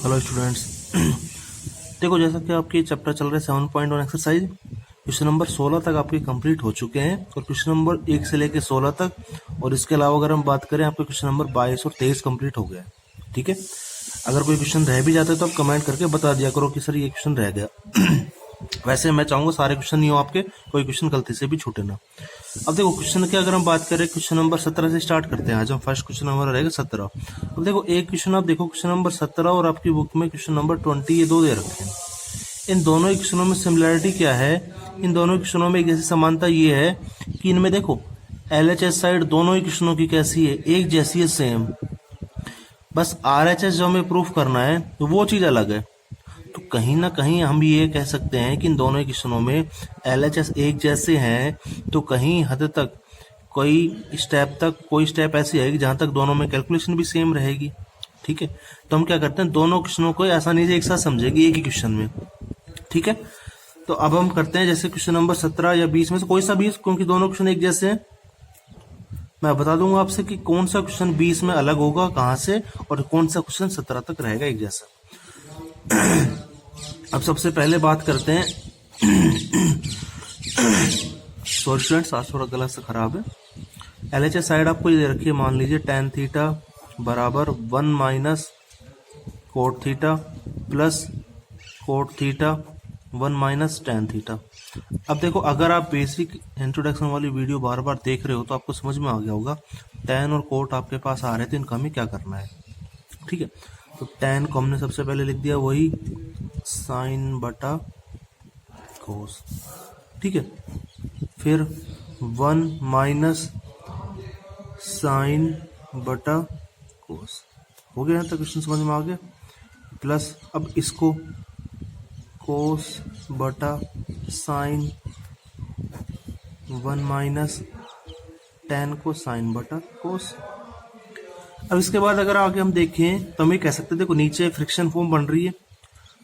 Hello students. देखो, जैसा कि आपके चैप्टर चल रहे 7.1 एक्सरसाइज, क्वेश्चन नंबर 16 तक आपके कंप्लीट हो चुके हैं और क्वेश्चन नंबर 1 से लेके 16 तक, और इसके अलावा अगर हम बात करें आपके क्वेश्चन नंबर 22 और 23 कंप्लीट हो गया है। ठीक है, अगर कोई क्वेश्चन रह भी जाता है तो आप कमेंट करके बता दिया करो कि सर ये क्वेश्चन रह गया। वैसे मैं चाहूंगा सारे क्वेश्चन नहीं हो आपके, कोई क्वेश्चन गलती से भी छूटे ना। अब देखो, क्वेश्चन की अगर हम बात करें, क्वेश्चन नंबर 17 से स्टार्ट करते हैं। आज हम फर्स्ट क्वेश्चन नंबर रहेगा 17। अब देखो, एक क्वेश्चन आप देखो, क्वेश्चन नंबर 17 और आपकी बुक में क्वेश्चन नंबर 20, ये दो दे रखे हैं। इन दोनों क्वेश्चनों में सिमिलरिटी क्या है? इन दोनों क्वेश्चनों में एक जैसी समानता ये है कि इनमें देखो LHS साइड दोनों ही क्वेश्चनों की कैसी है, एक जैसी है, सेम। बस RHS जो हमें प्रूफ करना है तो वो चीज अलग है। तो कहीं ना कहीं हम ये कह सकते हैं कि इन दोनों क्वेश्चनों में LHS एक जैसे हैं, तो कहीं हद तक कोई स्टेप ऐसी आएगी जहां तक दोनों में कैलकुलेशन भी सेम रहेगी। ठीक है, तो हम क्या करते हैं, दोनों क्वेश्चनों को आसानी से एक साथ समझेंगे एक ही क्वेश्चन में। ठीक है, तो अब हम करते हैं जैसे क्वेश्चन नंबर 17 या 20 में से कोई सा भी, क्योंकि दोनों क्वेश्चन एक जैसे हैं। मैं बता दूंगा आपसे कि कौन सा क्वेश्चन 20 में अलग होगा कहां से, और कौन सा क्वेश्चन 17 तक रहेगा एक जैसा। अब सबसे पहले बात करते हैं। सॉरी स्टूडेंट्स, आज थोड़ा गला से खराब है। LHS साइड आपको ये दे रखी है, मान लीजिए tan थीटा बराबर 1 minus cot theta plus cot theta 1 minus tan theta. अब देखो, अगर आप बेसिक इंट्रोडक्शन वाली वीडियो बार बार देख रहे हो तो आपको समझ में आ गया होगा tan और कोट आपके पास आ रहे थे, इनका हमें क्या करना है। ठीक है, तो tan को हमने सबसे पहले लिख दिया वही साइन बटा कोस। ठीक है, फिर 1 माइनस साइन बटा कोस हो गया। यहाँ तक क्वेश्चन समझ में आ गया। प्लस अब इसको कोस बटा साइन 1 माइनस tan को साइन बटा कोस। अब इसके बाद अगर आगे हम देखें तो हम ये कह सकते हैं, देखो नीचे फ्रिक्शन फॉर्म बन रही है,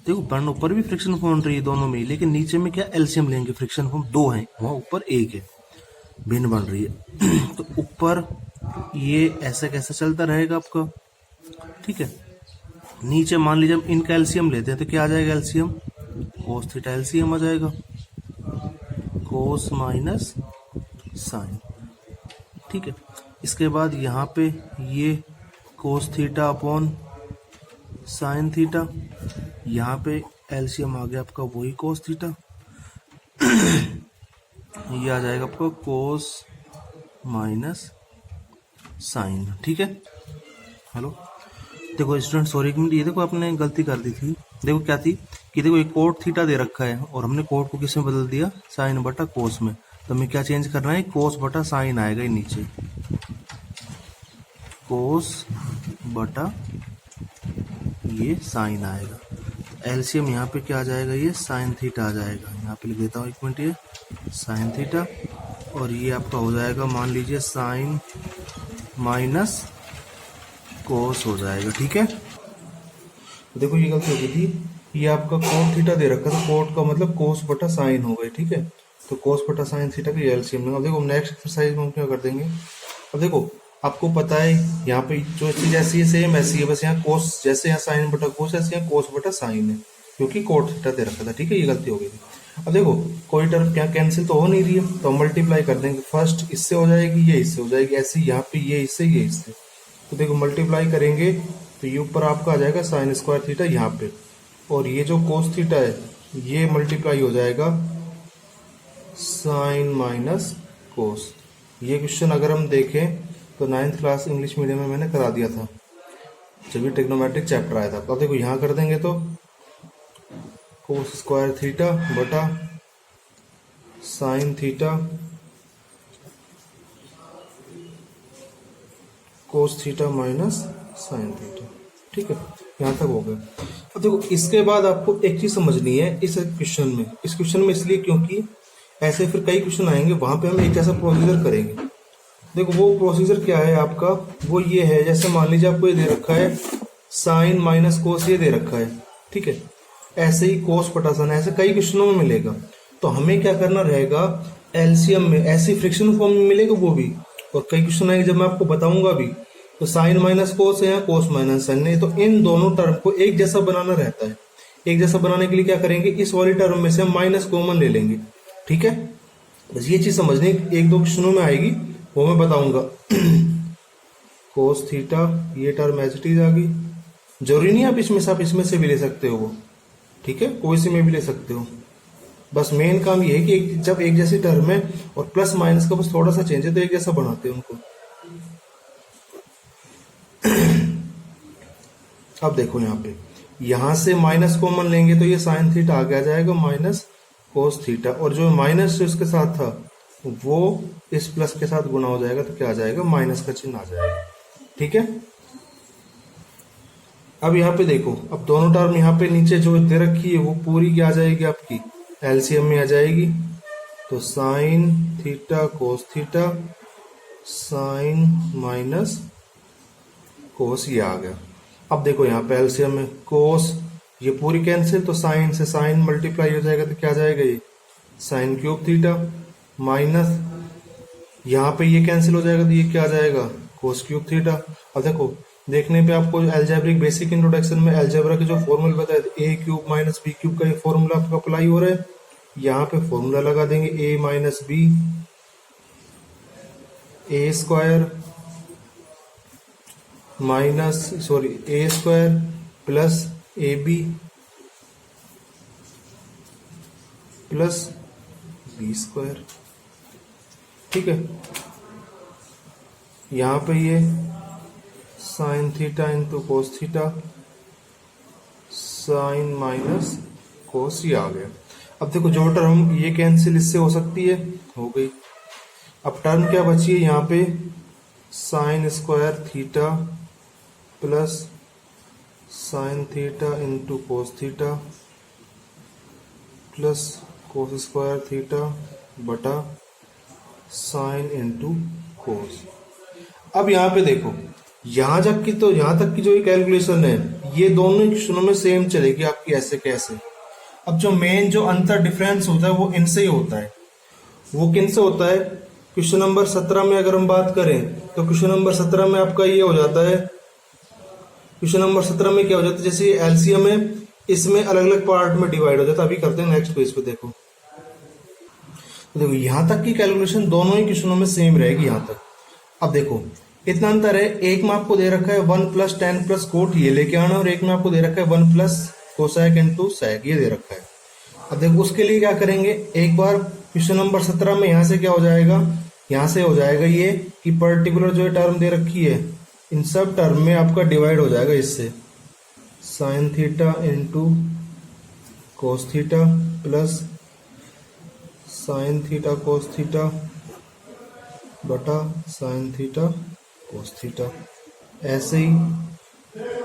देखो बन ऊपर भी फ्रिक्शन फॉर्म बन रही है दोनों में, लेकिन नीचे में क्या एलसीएम लेंगे, फ्रिक्शन फॉर्म दो है, वहां ऊपर एक है, भिन्न बन रही है। तो ऊपर ये ऐसे कैसे चलता रहेगा आपका। ठीक है, नीचे मान लीजिए हम इनका एलसीएम लेते हैं तो क्या आ जाएगा, एलसीएम कोस थीटा एलसीएम आ जाएगा, कोस माइनस साइन। ठीक है, इसके बाद यहाँ पे ये cos theta upon sine theta, यहाँ पे एलसीएम आ गया आपका वही कोस थीटा, ये आ जाएगा आपका कोस माइनस साइन। ठीक है, हेलो, देखो स्टूडेंट सॉरी एक मिनट, ये देखो आपने गलती कर दी थी। देखो क्या थी कि देखो एक कोट थीटा दे रखा है और हमने कोट को किस में बदल दिया, साइन बटा कोस में। तो हमें क्या चेंज करना है, कोस बटा साइन आएगा ये नीचे, कोस बटा ये साइन आएगा। एलसीएम यहाँ पे क्या आ जाएगा, ये साइन थीटा आ जाएगा। यहाँ पे लिख देता हूँ एक मिनट, ये साइन थीटा, और ये आपका हो जाएगा मान लीजिए साइन माइनस कोस हो जाएगा। ठीक है, देखो ये गलती हो गई थी, ये आपका कोट थीटा दे रखा था, कोट का मतलब कोस बटा साइन हो गए। ठीक है, तो कोस बटा साइन थीटा का एलसीएम लेंगे। अब देखो नेक्स्ट एक्सरसाइज में हम क्या कर देंगे, अब देखो आपको पता है यहाँ पे जो चीज ऐसी है सेम ऐसी है, बस यहाँ कोस जैसे यहाँ साइन बटा कोस ऐसे यहाँ कोस बटा साइन है, क्योंकि कोट थीटा दे रखा था। ठीक है, ये गलती हो गई थी। अब देखो कोई टर्म क्या कैंसिल तो हो नहीं रही है, तो हम मल्टीप्लाई कर देंगे, फर्स्ट इससे हो जाएगी, ये इससे हो जाएगी, ऐसे यहाँ पे ये इससे। तो देखो मल्टीप्लाई करेंगे तो ये ऊपर आपका आ जाएगा साइन स्क्वायर थीटा यहाँ पे, और ये जो कोस थीटा है ये मल्टीप्लाई हो जाएगा साइन माइनस कोस। ये क्वेश्चन अगर हम देखें तो 9th क्लास इंग्लिश मीडियम में मैंने करा दिया था जब ये ट्रिग्नोमेट्रिक चैप्टर आया था। तो देखो यहाँ कर देंगे तो कोस स्क्वायर थीटा बटा sine theta cos theta minus sine theta. ठीक है, यहाँ तक हो गया। अब देखो इसके बाद आपको एक चीज समझनी है इस क्वेश्चन में इसलिए क्योंकि ऐसे फिर कई क्वेश्चन आएंगे, वहां पे हम एक ऐसा प्रोसीजर करेंगे। देखो वो प्रोसीजर क्या है आपका, वो ये है, जैसे मान लीजिए आपको ये दे रखा है साइन माइनस कोस, ये दे रखा है। ठीक है, ऐसे ही कोस बटा साइन, ऐसे कई क्वेश्चनों में मिलेगा। तो हमें क्या करना रहेगा, एलसीएम में ऐसी फ्रिक्शन फॉर्म में मिलेगा वो भी, और कई क्वेश्चन आएंगे जब मैं आपको बताऊंगा भी तो साइन माइनस कोस है या कोस माइनस साइन है, तो इन दोनों टर्म को एक जैसा बनाना रहता है। एक जैसा बनाने के लिए क्या करेंगे, इस वाली टर्म में से हम माइनस कॉमन ले लेंगे। ठीक है, बस ये चीज समझनी, एक दो क्वेश्चनों में आएगी, वो मैं बताऊंगा। कोस थीटा, ये टर्म एज इट इज आ गई। जरूरी नहीं आप इसमें से, आप इसमें से भी ले सकते हो वो, ठीक है, कोई से में भी ले सकते हो। बस मेन काम ये है कि जब एक जैसी टर्म है और प्लस माइनस का बस थोड़ा सा चेंज है तो एक जैसा बनाते हैं उनको। अब देखो यहाँ पे, यहां से माइनस कॉमन लेंगे तो ये साइन थीटा आगे आ जाएगा माइनस कोस थीटा, और जो माइनस उसके साथ था वो इस प्लस के साथ गुना हो जाएगा, तो क्या आ जाएगा, माइनस का चिन्ह आ जाएगा। ठीक है, अब यहाँ पे देखो, अब दोनों टर्म यहाँ पे नीचे जो दे रखी है वो पूरी क्या आ जाएगी, आपकी एलसीएम में आ जाएगी। तो sign theta cos theta sine minus cos, ये आ गया। अब देखो यहाँ पे एलसीएम में कोस ये पूरी कैंसिल, तो साइन से साइन मल्टीप्लाई हो जाएगा, तो क्या आ जाएगा, ये साइन क्यूब थीटा माइनस यहाँ पे ये कैंसिल हो जाएगा, तो ये क्या आ जाएगा, कोस क्यूब थीटा। अब देखो, देखने पे आपको अलजेब्रिक बेसिक इंट्रोडक्शन में अलजेब्रा के जो फॉर्मूले बताए थे, ए क्यूब माइनस बी क्यूब का ये फॉर्मूला आपका अप्लाई हो रहा है। यहाँ पे फॉर्मूला लगा देंगे, a minus b a square minus a square plus a b plus b square. ठीक है, यहां पे ये sine theta into cos theta sine minus cos, ये आ गया। अब देखो, जो टर्म ये कैंसिल इससे हो सकती है, हो गई। अब टर्म क्या बची है यहाँ पे, sine square theta plus sine theta into cos theta plus cos square theta बटा साइन इंटू कोस। अब यहाँ पे देखो, यहां तक की, तो यहां तक की जो ये कैलकुलेशन है ये दोनों क्वेश्चनों में सेम चलेगी आपकी, ऐसे कैसे। अब जो मेन जो अंतर डिफरेंस होता है वो इनसे ही होता है। वो किन से होता है, क्वेश्चन नंबर 17 में अगर हम बात करें तो क्वेश्चन नंबर 17 में आपका ये हो जाता है, क्वेश्चन नंबर 17 में क्या हो जाता है, जैसे एलसीएम है इसमें अलग अलग पार्ट में डिवाइड हो जाता है। अभी करते हैं नेक्स्ट पेज पे, देखो यहां तक की कैलकुलेशन दोनों ही क्वेश्चनों में सेम रहेगी यहां तक। अब देखो, इतना अंतर है, एक में आपको दे रखा है 1 प्लस टेन प्लस कोट ये लेके आना, और एक में आपको दे रखा है 1 प्लस कोसेक इंटू सेक, ये दे रखा है। अब देखो, उसके लिए क्या करेंगे, एक बार क्वेश्चन नंबर 17 में यहां से क्या हो जाएगा, यहां से हो जाएगा ये कि पर्टिकुलर जो टर्म दे रखी है इन सब टर्म में आपका डिवाइड हो जाएगा इससे, sine theta into cos theta plus sine theta cos theta बटा साइन थीटा कोस थीटा, ऐसे ही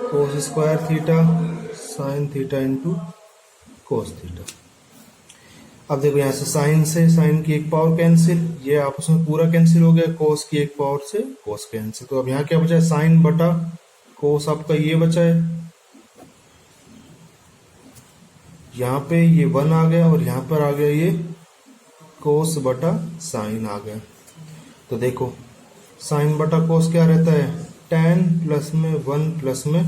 cos square theta sine theta into cos theta. अब देखो, यहां से साइन की एक पावर कैंसिल, ये आपस में पूरा कैंसिल हो गया, कोस की एक पावर से कोस कैंसिल। तो अब यहाँ क्या बचा है, साइन बटा कोस आपका ये बचा है, यहाँ पे ये 1 आ गया, और यहाँ पर आ गया ये कोस बटा साइन आ गया। तो देखो, साइन बटा कोस क्या रहता है, tan प्लस में 1 प्लस में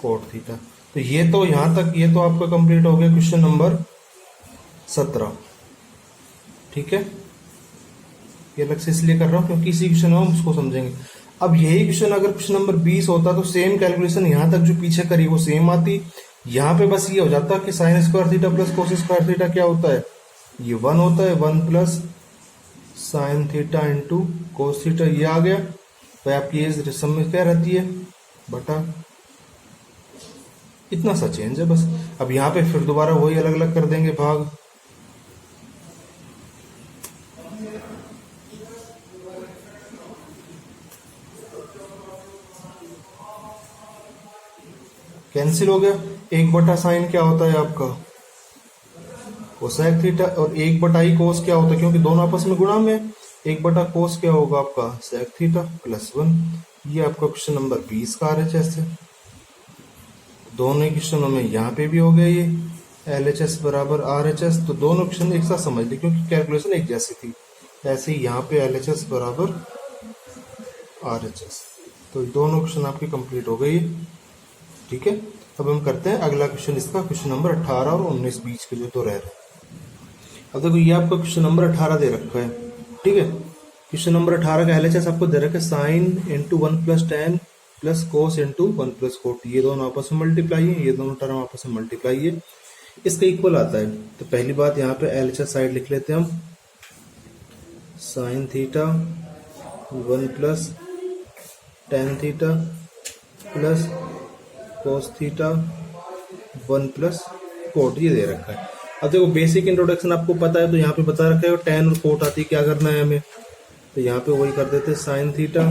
कोट थीटा। तो ये तो यहां तक, ये तो आपका कंप्लीट हो गया क्वेश्चन नंबर 17। ठीक है, ये अलग से इसलिए कर रहा हूं क्योंकि इसी क्वेश्चन में हम उसको समझेंगे। अब यही क्वेश्चन अगर क्वेश्चन नंबर 20 होता तो सेम कैलकुलेशन यहां तक जो पीछे करी वो सेम आती। यहां पे बस ये हो जाता कि sine square theta plus cos square theta क्या होता है, ये 1 होता है, 1 plus sine theta into cos theta, ये आ गया। तो आपकी ये सम में क्या रहती है, बटा, इतना सा चेंज है बस। अब यहाँ पे फिर दोबारा वही अलग अलग कर देंगे भाग, कैंसिल हो गया। 1 बटा साइन क्या होता है आपका, कोसेक थीटा, और 1 बटा ही कोस क्या होता है, क्योंकि दोनों आपस में गुणा में, 1 बटा कोस क्या होगा आपका सेक थीटा प्लस 1। ये आपका क्वेश्चन नंबर 20 का RHS है। दोनों ही क्वेश्चनों में यहाँ पे भी हो गया ये LHS बराबर RHS, तो दोनों क्वेश्चन एक साथ समझ ली क्योंकि कैलकुलेशन एक जैसी थी। ऐसे ही यहाँ पे LHS बराबर RHS। तो दोनों क्वेश्चन आपके कंप्लीट हो गए। ठीक है, अब हम करते हैं अगला क्वेश्चन, इसका क्वेश्चन नंबर 18 और 19 बीच के जो तो रह रहे हैं। अब देखो ये आपका क्वेश्चन नंबर 18 दे रखा है। ठीक है, क्वेश्चन नंबर 18 का एलएचएस आपको दे रखा है sine into 1+tan plus cos into 1+cot। ये दोनों आपस में मल्टीप्लाई है, ये दोनों टर्म आपस में मल्टीप्लाई है, इसका इक्वल आता है। तो पहली बात यहाँ पे एलएचएस साइड लिख लेते हैं हम, sine theta 1+tan theta plus cos theta 1+cot, ये दे रखा है। अब देखो बेसिक इंट्रोडक्शन आपको पता है, तो यहाँ पे बता रखा है tan और कोट आती है, क्या करना है हमें, तो यहाँ पे वही कर देते हैं, साइन थीटा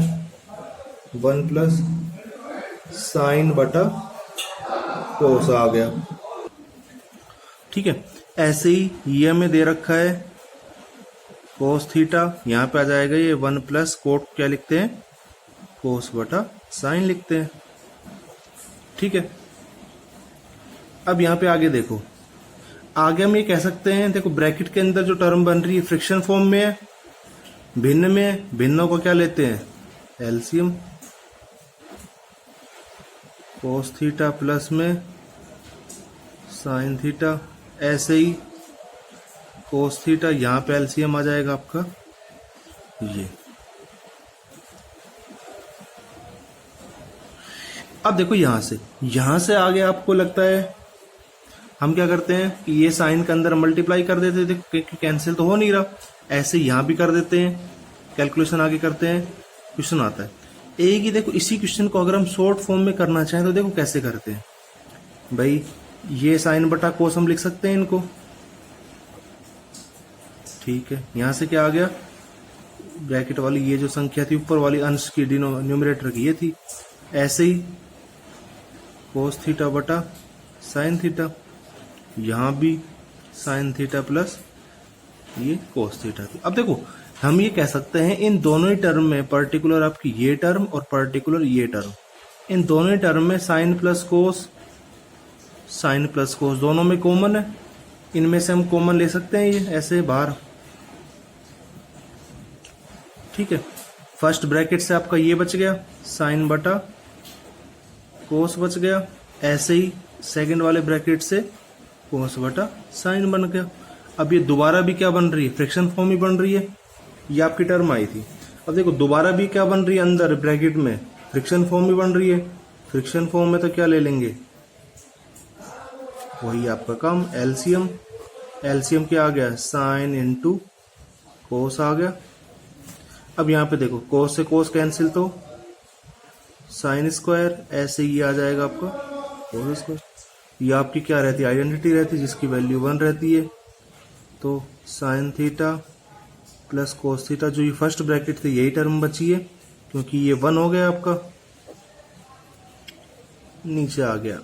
1+sin बटा कोस आ गया। ठीक है, ऐसे ही ये हमें दे रखा है कोस थीटा, यहाँ पे आ जाएगा ये 1+cot, क्या लिखते हैं, कोस बटा साइन लिखते हैं। ठीक है, अब यहाँ पे आगे देखो, आगे हम ये कह सकते हैं, देखो ब्रैकेट के अंदर जो टर्म बन रही है फ्रिक्शन फॉर्म में है, भिन्न में, भिन्नों को क्या लेते हैं, एलसीएम, कोस थीटा प्लस में साइन थीटा, ऐसे ही कोस थीटा, यहाँ पे एलसीएम आ जाएगा आपका ये। अब देखो यहां से आगे आपको लगता है हम क्या करते हैं कि ये साइन के अंदर मल्टीप्लाई कर देते थे, क्योंकि कैंसिल तो हो नहीं रहा, ऐसे यहां भी कर देते हैं, कैलकुलेशन आगे करते हैं, क्वेश्चन आता है एक ही। देखो इसी क्वेश्चन को अगर हम शॉर्ट फॉर्म में करना चाहें तो देखो कैसे करते हैं भाई, ये साइन बटा कोस हम लिख सकते हैं इनको। ठीक है, यहां से क्या आ गया, ब्रैकेट वाली ये जो संख्या थी ऊपर वाली अंश की न्यूमरेटर की ये थी, ऐसे ही कोस थीटा बटा साइन थीटा, यहां भी साइन थीटा प्लस ये कोस थीटा थी। अब देखो हम ये कह सकते हैं इन दोनों ही टर्म में, पर्टिकुलर आपकी ये टर्म और पर्टिकुलर ये टर्म, इन दोनों ही टर्म में साइन प्लस कोस दोनों में कॉमन है, इनमें से हम कॉमन ले सकते हैं ये ऐसे बाहर। ठीक है, फर्स्ट ब्रैकेट से आपका ये बच गया साइन बटा कोस बच गया, ऐसे ही सेकंड वाले ब्रैकेट से कोस बटा साइन बन गया। अब ये दोबारा भी क्या बन रही है, फ्रैक्शन फॉर्म ही बन रही है, ये आपकी टर्म आई थी। अब देखो दोबारा भी क्या बन रही है, अंदर ब्रैकेट में फ्रिक्शन फॉर्म भी बन रही है, फ्रिक्शन फॉर्म में तो क्या ले लेंगे, वही आपका काम एलसीएम। एलसीएम क्या आ गया, साइन इंटू कोस आ गया। अब यहाँ पे देखो कोस से कोस कैंसिल तो साइन स्क्वायर, ऐसे ही आ जाएगा आपका कोस स्क्वायर। ये आपकी क्या रहती है, आइडेंटिटी रहती है जिसकी वैल्यू 1 रहती है, तो sine theta plus cos theta, जो ये फर्स्ट ब्रैकेट थी यही टर्म बची है, क्योंकि ये 1 हो गया आपका, नीचे आ गया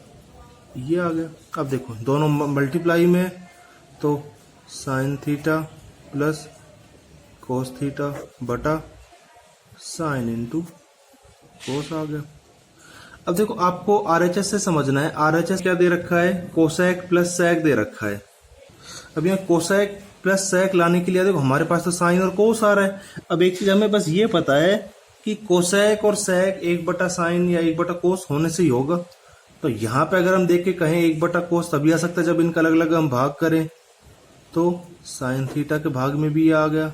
ये आ गया। अब देखो दोनों मल्टीप्लाई में, तो sine theta plus cos theta बटा साइन इंटू कोस आ गया। अब देखो आपको आरएचएस से समझना है, आरएचएस क्या दे रखा है, कोसेक प्लस सेक दे रखा है। अब यहाँ कोसेक प्लस सेक लाने के लिए देखो हमारे पास तो साइन और कोस आ रहा है। अब एक चीज हमें बस ये पता है कि कोसेक और सेक 1/sin या 1/cos होने से ही होगा, तो यहाँ पे अगर हम देख के कहें 1/cos तभी आ सकता है जब इनका अलग अलग हम भाग करें, तो साइन थीटा के भाग में भी ये आ गया।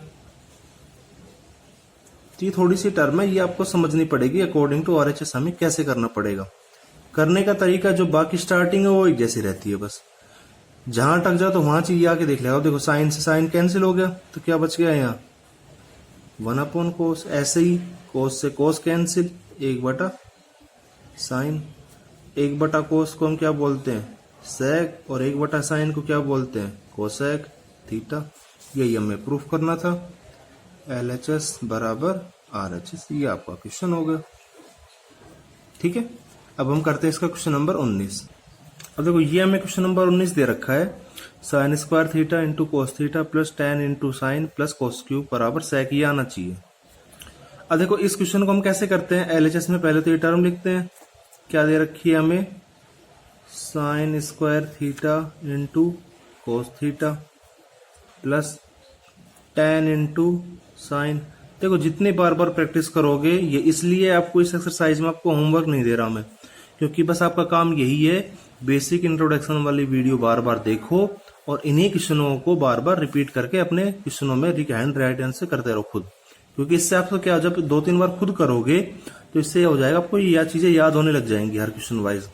तो ये थोड़ी सी टर्म है, ये आपको समझनी पड़ेगी, अकॉर्डिंग टू आरएचएस हमें कैसे करना पड़ेगा। करने का तरीका जो बाकी स्टार्टिंग है वो एक जैसी रहती है, बस जहां अटक जाओ तो वहां चीज आके देख लेगा। देखो साइन से साइन कैंसिल हो गया, तो क्या बच गया यहाँ 1/cos, ऐसे ही कोस से कोस कैंसिल, 1/sin, 1/cos को हम क्या बोलते हैं सेक, और 1/sin को क्या बोलते हैं कोसेक थीटा। यही हमें प्रूफ करना था, LHS बराबर RHS, ये आपका क्वेश्चन हो गया। ठीक है, अब हम करते हैं इसका क्वेश्चन नंबर 19। अब देखो ये हमें क्वेश्चन नंबर 19 दे रखा है, sine square theta into cos theta plus tan into sine plus cos cube बराबर सेक, ये आना चाहिए। अब देखो इस क्वेश्चन को हम कैसे करते हैं, LHS में पहले तो ये टर्म लिखते हैं, क्या दे रखी है हमें, sine square theta into cos theta plus tan into sine, देखो जितने बार बार प्रैक्टिस करोगे, ये इसलिए आपको इस एक्सरसाइज में आपको होमवर्क नहीं दे रहा मैं, क्योंकि बस आपका काम यही है, बेसिक इंट्रोडक्शन वाली वीडियो बार बार देखो और इन्हीं क्वेश्चनों को बार बार रिपीट करके अपने क्वेश्चनों में हैंड राइट आंसर करते रहो खुद, क्योंकि इससे आपको क्या, जब 2-3 बार खुद करोगे तो इससे हो जाएगा, आपको ये चीजें याद होने लग जाएंगी हर क्वेश्चन वाइज।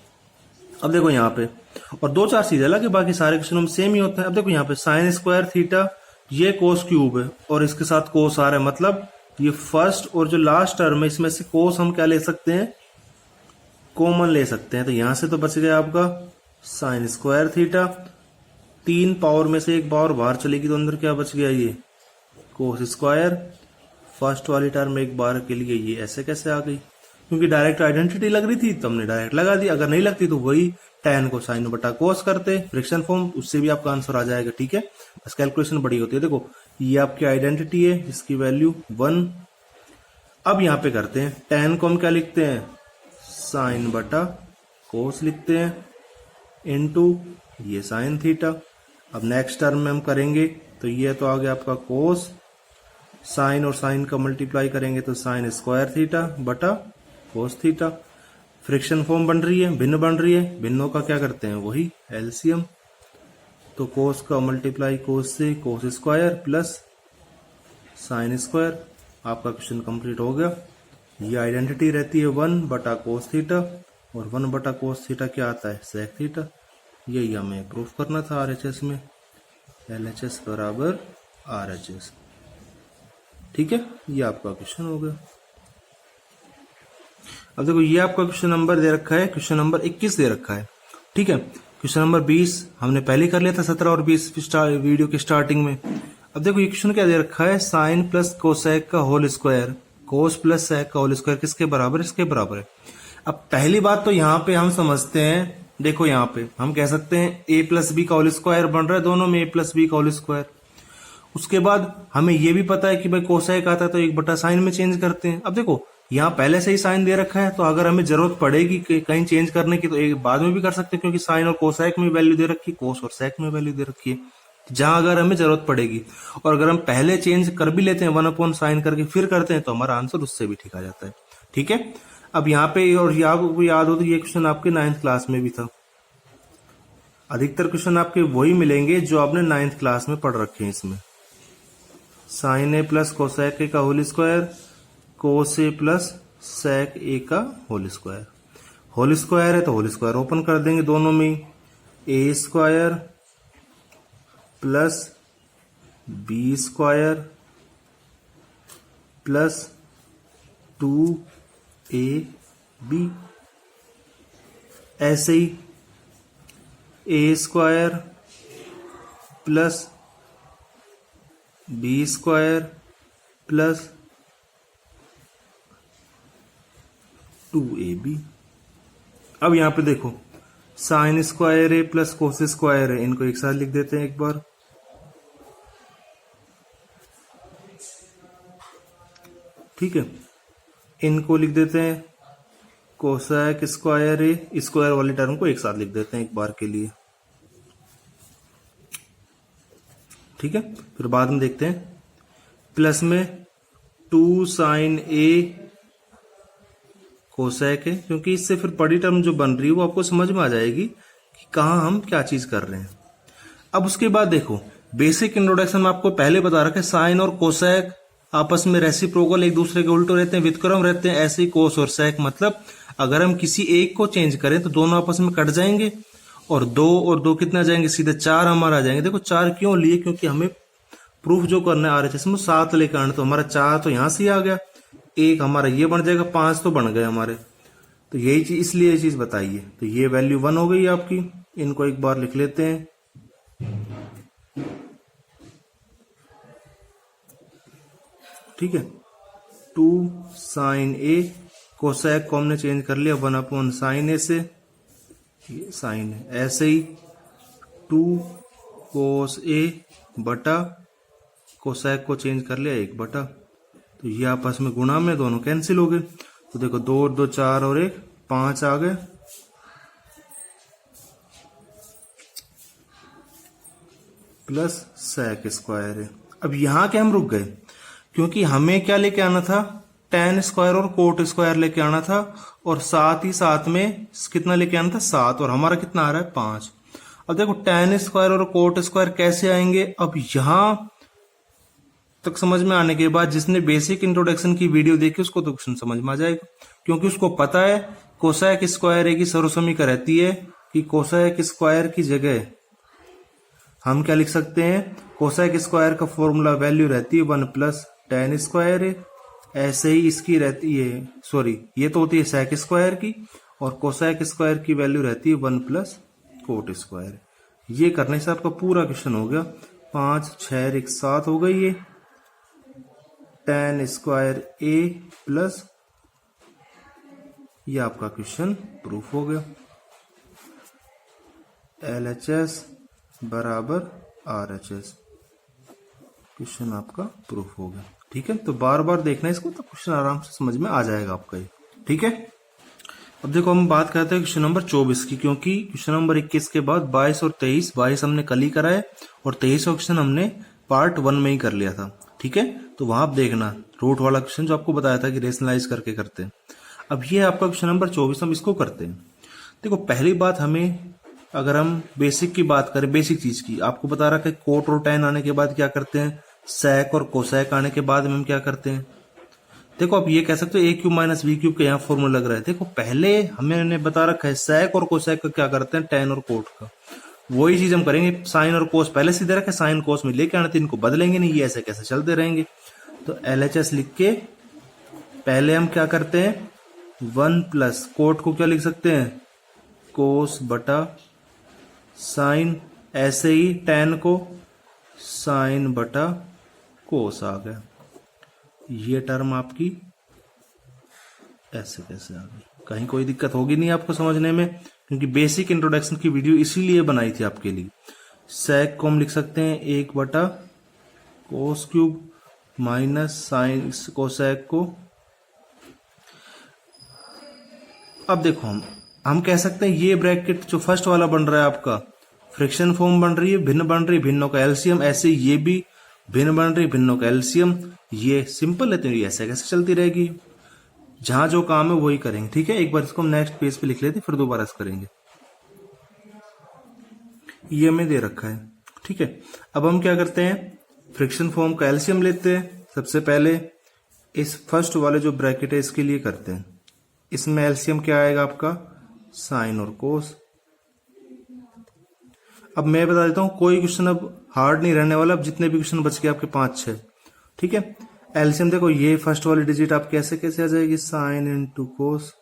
अब देखो यहाँ पे, और 2-4 चीजें अलग है, बाकी सारे क्वेश्चनों में सेम ही होता है। अब देखो यहाँ पे साइन स्क्वायर थीटा, ये कोस क्यूब है और इसके साथ कोस आ रहा है, मतलब ये फर्स्ट और जो लास्ट टर्म है इसमें से कोस हम क्या ले सकते हैं, कॉमन ले सकते हैं। तो यहां से तो बच गया आपका साइन स्क्वायर थीटा, 3 पावर में से 1 पावर बाहर चलेगी तो अंदर क्या बच गया, ये कोस स्क्वायर। फर्स्ट वाली टर्म एक बार के लिए ये ऐसे कैसे आ गई, क्योंकि डायरेक्ट आइडेंटिटी लग रही थी तो हमने डायरेक्ट लगा दी, अगर नहीं लगती तो वही tan को साइन बटा कोस करते फ्रिक्शन फॉर्म, उससे भी आपका आंसर आ जाएगा। ठीक है, बस कैलकुलेशन बड़ी होती है। देखो ये आपकी आइडेंटिटी है, इसकी वैल्यू 1। अब यहाँ पे करते हैं, tan को हम क्या लिखते हैं, साइन बटा कोस लिखते हैं, इनटू ये साइन थीटा। अब नेक्स्ट टर्म में हम करेंगे तो ये तो आ गया आपका कोस, साइन और साइन का मल्टीप्लाई करेंगे तो साइन स्क्वायर थीटा बटा कोस थीटा। फ्रिक्शन फॉर्म बन रही है, भिन्न बन रही है, भिन्नों का क्या करते हैं, वही एलसीएम। तो कोस का मल्टीप्लाई कोस से, cos square plus sine square. आपका क्वेश्चन कंप्लीट हो गया। ये आइडेंटिटी रहती है 1 बटा कोस थीटा, और 1 बटा कोस थीटा क्या आता है, सेक थीटा। यही हमें प्रूफ करना था आरएचएस में, एलएचएस बराबर आरएचएस। ठीक है, ये आपका क्वेश्चन हो गया। अब देखो ये आपका क्वेश्चन नंबर दे रखा है, क्वेश्चन नंबर 21 दे रखा है। ठीक है, क्वेश्चन नंबर 20 हमने पहले कर लिया था 17 और 20 वीडियो के स्टार्टिंग में। अब देखो ये क्वेश्चन क्या दे रखा है, साइन प्लस कोसेक का होल स्क्वायर, कोस प्लस सेक का होल स्क्वायर किसके बराबर, इसके बराबर है। अब पहली बात तो यहाँ पे हम समझते हैं, देखो यहाँ पे हम कह सकते हैं a प्लस बी का होल स्क्वायर बन रहा है, दोनों में a प्लस बी का होल स्क्वायर। उसके बाद हमें ये भी पता है कि भाई कोसेक आता है तो 1 बटा साइन में चेंज करते हैं। अब देखो यहाँ पहले से ही साइन दे रखा है, तो अगर हमें जरूरत पड़ेगी कहीं चेंज करने की तो एक बाद में भी कर सकते हैं, क्योंकि साइन और कोसेक में वैल्यू दे रखी है, कोस और सेक में वैल्यू दे रखी है, जहां अगर हमें जरूरत पड़ेगी। और अगर हम पहले चेंज कर भी लेते हैं 1 अपॉन साइन करके फिर करते हैं तो हमारा आंसर उससे भी ठीक आ जाता है। ठीक है, अब यहाँ पे, और आपको याद हो तो ये क्वेश्चन आपके 9th क्लास में भी था। अधिकतर क्वेश्चन आपके वही मिलेंगे जो आपने 9th क्लास में पढ़ रखे हैं। इसमें sine A plus cosec A का whole square, cos A plus sec A का होल स्क्वायर। होल स्क्वायर है तो होल स्क्वायर ओपन कर देंगे दोनों में, a square plus b square plus 2ab। ऐसे ही a square plus b square plus 2ab। अब यहां पे देखो साइन स्क्वायर है प्लस कोस स्क्वायर है, इनको एक साथ लिख देते हैं एक बार। ठीक है, इनको लिख देते हैं कोसेक स्क्वायर है, स्क्वायर वाली टर्म को एक साथ लिख देते हैं एक बार के लिए। ठीक है, फिर बाद में देखते हैं। प्लस में 2 साइन ए कोसेक है, क्योंकि इससे फिर बड़ी टर्म जो बन रही है वो आपको समझ में आ जाएगी कि कहां हम क्या चीज कर रहे हैं। अब उसके बाद देखो बेसिक इंट्रोडक्शन में आपको पहले बता रखा है, साइन और कोसेक आपस में रेसिप्रोकल, एक दूसरे के उल्टे रहते हैं, व्युत्क्रम रहते हैं। ऐसे ही कोस और सेक, मतलब अगर हम किसी एक को चेंज करें तो दोनों आपस में कट जाएंगे, और 2 और 2 कितना आ जाएंगे, सीधे 4 हमारा आ जाएंगे। देखो 4 क्यों लिए, क्योंकि हमें प्रूफ जो करना है आरएचएस में 7 लेकर आना, तो हमारा 4 तो यहां से ही आ गया, 1 हमारा ये बन जाएगा, 5 तो बन गए हमारे। तो यही चीज, इसलिए ये चीज बताइए। तो ये वैल्यू 1 हो गई आपकी, इनको एक बार लिख लेते हैं। ठीक है, 2 साइन ए, कोसेक को हमने चेंज कर लिया 1 अपॉन साइन ए से, ये साइन है। ऐसे ही 2 कोस ए बटा कोसेक को चेंज कर लिया 1 बटा, तो ये आपस में गुणा में दोनों कैंसिल हो गए। तो देखो 2 और 2 4 और 1 5 आ गए। प्लस सेक स्क्वायर है। अब यहां के हम रुक गए, क्योंकि हमें क्या लेके आना था, टेन स्क्वायर और कोट स्क्वायर लेके आना था, और साथ ही साथ में कितना लेके आना था, 7, और हमारा कितना आ रहा है, 5। अब देखो टेन स्क्वायर और कोट स्क्वायर कैसे आएंगे, अब यहां तक समझ में आने के बाद जिसने बेसिक इंट्रोडक्शन की वीडियो देखी उसको तो क्वेश्चन समझ में आ जाएगा, क्योंकि उसको पता है कोसेक स्क्वायर एक ही सर्वसमीकरण रहती है कि कोसेक स्क्वायर की जगह हम क्या लिख सकते हैं, कोसेक स्क्वायर का फॉर्मूला वैल्यू रहती है 1 प्लस टेन स्क्वायर है, ऐसे ही इसकी रहती है, सॉरी ये तो होती है सेक स्क्वायर की, और कोसेक स्क्वायर की वैल्यू रहती है 1 प्लस कोट स्क्वायर। ये करने से आपका पूरा क्वेश्चन हो गया। 5 6 1 7 हो गई ये, टेन स्क्वायर ए प्लस, ये आपका क्वेश्चन प्रूफ हो गया। LHS बराबर RHS, क्वेश्चन आपका प्रूफ हो गया। ठीक है, तो बार बार देखना इसको तो क्वेश्चन आराम से समझ में आ जाएगा आपका ये। ठीक है, अब देखो हम बात करते हैं क्वेश्चन नंबर 24 की, क्योंकि क्वेश्चन नंबर 21 के बाद 22 और 23, 22 हमने कल ही कराए और 23 क्वेश्चन हमने पार्ट 1 में ही कर लिया था। ठीक है, तो वहां आप देखना रूट वाला क्वेश्चन जो आपको बताया था कि रेशनलाइज करके करते हैं। अब ये आपका क्वेश्चन नंबर 24, हम इसको करते हैं। देखो पहली बात, हमें अगर हम बेसिक की बात करें, बेसिक चीज की, आपको बता रहा है कोट और टेन आने के बाद क्या करते हैं, सेक और कोसेक आने के बाद में हम क्या करते हैं। देखो आप ये कह सकते हो ए क्यूब माइनस बी क्यूब का यहाँ फॉर्मूला लग रहा है। देखो पहले हमें बता रखा है सेक और कोसेक का क्या करते हैं, टेन और कोट का, वही चीज हम करेंगे। साइन और कोस पहले सीधे रखे, साइन कोस में लेके आना तो इनको बदलेंगे नहीं, ये ऐसे कैसे चलते रहेंगे। तो LHS लिख के पहले हम क्या करते हैं, 1 प्लस कोट को क्या लिख सकते हैं, कोस बटा साइन, ऐसे ही टेन को साइन बटा कोस आ गया। ये टर्म आपकी ऐसे कैसे आ गई, कहीं कोई दिक्कत होगी नहीं आपको समझने में, क्योंकि बेसिक इंट्रोडक्शन की वीडियो इसीलिए बनाई थी आपके लिए। सेक को हम लिख सकते हैं 1 बटा cos cube minus sine cosec को। अब देखो हम कह सकते हैं ये ब्रैकेट जो फर्स्ट वाला बन रहा है आपका फ्रिक्शन फॉर्म बन रही है, भिन्न बन रही है, भिन्नों का एलसीएम, ऐसे ये भी भिन्न बन रही है, भिन्नों का एलसीएम। ये सिंपल है, तो ये ऐसे कैसे चलती रहेगी, जहां जो काम है वही करेंगे। ठीक है, एक बार इसको हम नेक्स्ट पेज पे लिख लेते, फिर दोबारा से करेंगे। ये हमें दे रखा है। ठीक है, अब हम क्या करते हैं, फ्रिक्शन फॉर्म का एलसीएम लेते हैं। सबसे पहले इस फर्स्ट वाले जो ब्रैकेट है इसके लिए करते हैं, इसमें एलसीएम क्या आएगा आपका, साइन और कोस। अब मैं बता देता हूं, कोई क्वेश्चन अब हार्ड नहीं रहने वाला, अब जितने भी क्वेश्चन बच गए आपके 5-6। ठीक है, एलसीएम देखो ये फर्स्ट वाली डिजिट आप कैसे कैसे आ जाएगी, साइन इंटू कोस।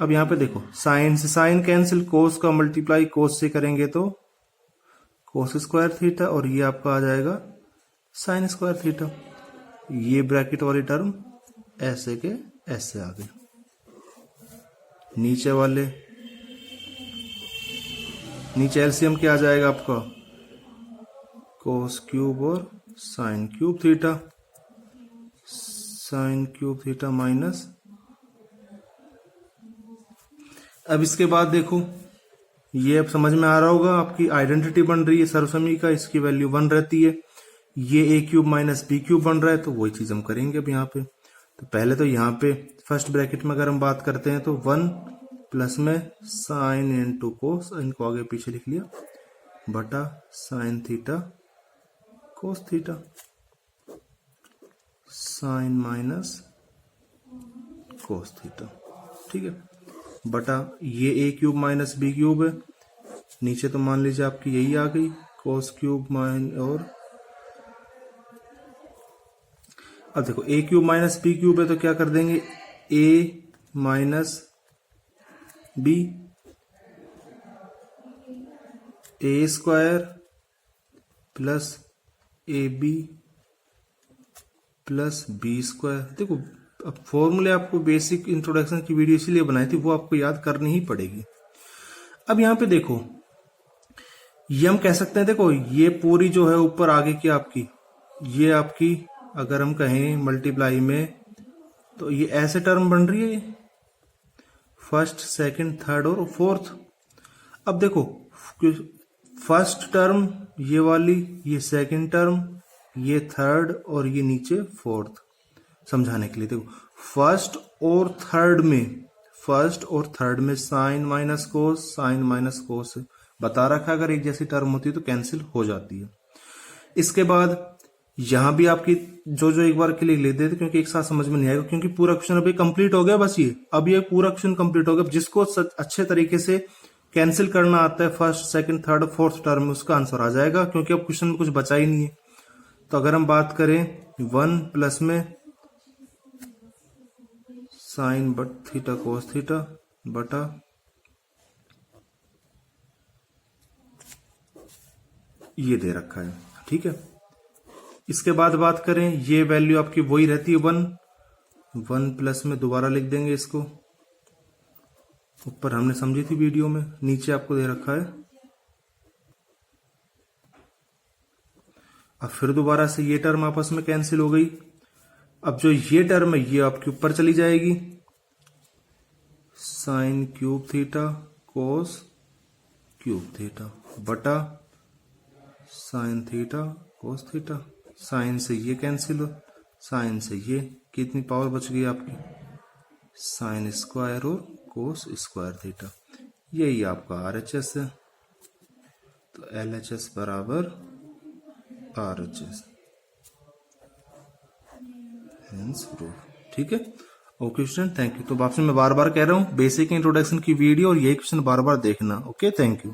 अब यहां पे देखो साइन से साइन कैंसिल, कोस का मल्टीप्लाई कोस से करेंगे तो कोस स्क्वायर थीटा, और ये आपका आ जाएगा साइन स्क्वायर थीटा। ये ब्रैकेट वाली टर्म ऐसे के ऐसे आ गए। नीचे एलसीएम क्या आ जाएगा आपका, कोस क्यूब और sign cube theta, sign cube theta minus. अब इसके बाद देखो ये अब समझ में आ रहा होगा, आपकी आइडेंटिटी बन रही है सर्वसमी का, इसकी वैल्यू 1 रहती है। ये A cube minus B cube बन रहा है, तो वही चीज हम करेंगे अब यहाँ पे। तो पहले तो यहाँ पे फर्स्ट ब्रैकेट में अगर हम बात करते हैं तो 1 प्लस में साइन इंटू कोस, इनको आगे पीछे लिख लिया, बटा sine theta cos theta, sine minus cos theta. ठीक है, बटा ये A cube minus B cube है, नीचे तो मान लीजिए आपकी यही आ गई कोस क्यूब माइन, और अब देखो a cube minus B cube है तो क्या कर देंगे, a minus b, a square plus a b plus b square. देखो अब फॉर्मूले आपको बेसिक इंट्रोडक्शन की वीडियो इसीलिए बनाई थी, वो आपको याद करनी ही पड़ेगी। अब यहां पे देखो ये हम कह सकते हैं, देखो ये पूरी जो है ऊपर आगे की आपकी, ये आपकी अगर हम कहें मल्टीप्लाई में तो ये ऐसे टर्म बन रही है, फर्स्ट सेकंड थर्ड और फोर्थ। अब देखो फर्स्ट टर्म ये वाली, ये सेकंड टर्म, ये थर्ड और ये नीचे फोर्थ, समझाने के लिए। देखो फर्स्ट और थर्ड में साइन माइनस कोस बता रखा, अगर एक जैसी टर्म होती है तो कैंसिल हो जाती है। इसके बाद यहां भी आपकी जो एक बार के लिए ले देते, क्योंकि एक साथ समझ में नहीं आएगा, क्योंकि पूरा क्वेश्चन अभी कंप्लीट हो गया। बस ये पूरा क्वेश्चन कंप्लीट हो गया। जिसको अच्छे तरीके से कैंसिल करना आता है first, second, third, fourth term में, उसका आंसर आ जाएगा, क्योंकि अब क्वेश्चन में कुछ बचा ही नहीं है। तो अगर हम बात करें 1 प्लस में साइन थीटा कोस थीटा बटा ये दे रखा है, ठीक है। इसके बाद बात करें, ये वैल्यू आपकी वही रहती है 1 प्लस में दोबारा लिख देंगे इसको, ऊपर हमने समझी थी वीडियो में, नीचे आपको दे रखा है। अब फिर दोबारा से ये टर्म आपस में कैंसिल हो गई। अब जो ये टर्म है ये आपके ऊपर चली जाएगी, sine cube theta cos cube theta बटा sine theta cos theta. Sine से ये कैंसिल हो, साइन से ये, कितनी पावर बच गई आपकी, साइन स्क्वायर और कोस स्क्वायर थीटा। यही आपका RHS है। तो LHS बराबर RHS, हेंस प्रूफ, ठीक है। Okay student, thank you. तो आपसे मैं बार बार कह रहा हूं, बेसिक इंट्रोडक्शन की वीडियो और यही क्वेश्चन बार बार देखना। Okay, thank you.